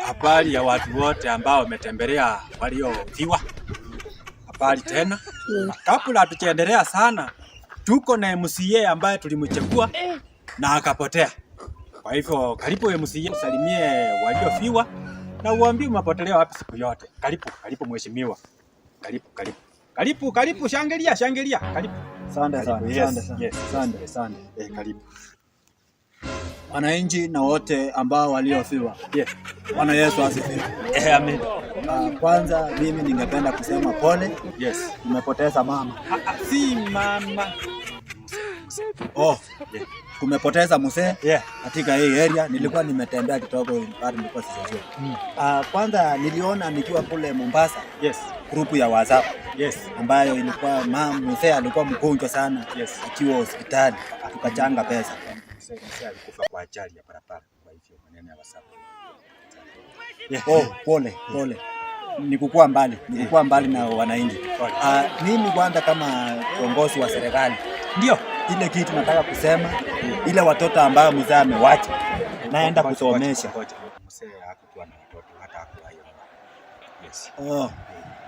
Habari ya watu wote ambao wametembelea waliofiwa. Habari tena. Kabla hatujaendelea sana, tuko na MCA ambaye tulimchagua na akapotea. Kwa hivyo karibu MCA usalimie waliofiwa na uambie umepotelea wapi siku yote. Karibu mheshimiwa. Karibu, shangilia. Karibu. Asante. Karibu. Wananchi na wote ambao waliofiwa. Bwana Yesu asifiwe. Amen. Kwanza mimi ningependa kusema pole. Tumepoteza mama. Si mama. Tumepoteza mzee katika hii area. Nilikuwa nimetembea kidogo bado nilikuwa sijajua. Kwanza niliona nikiwa kule Mombasa. Grupu ya WhatsApp. Ambayo ilikuwa mzee alikuwa mgonjwa sana akiwa hospitali. Tukachanga pesa. Mzee alikufa kwa ajali ya barabara, kwa hivyo maneno ya WhatsApp. Pole. Nilikuwa mbali na wananchi. Mimi kwanza kama kiongozi wa serikali, ndio ile kitu nataka kusema, ile watoto ambao mzee amewacha naenda kusomesha. Mzee hakuwa na watoto hata hakuwa.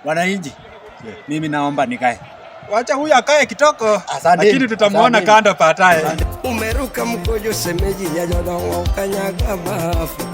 Wananchi, mimi naomba nikae. Wacha huyu akae kitoko, lakini tutamuona kando baadaye. Umeruka mkojo semeji ya jodo ukanyaga bafu.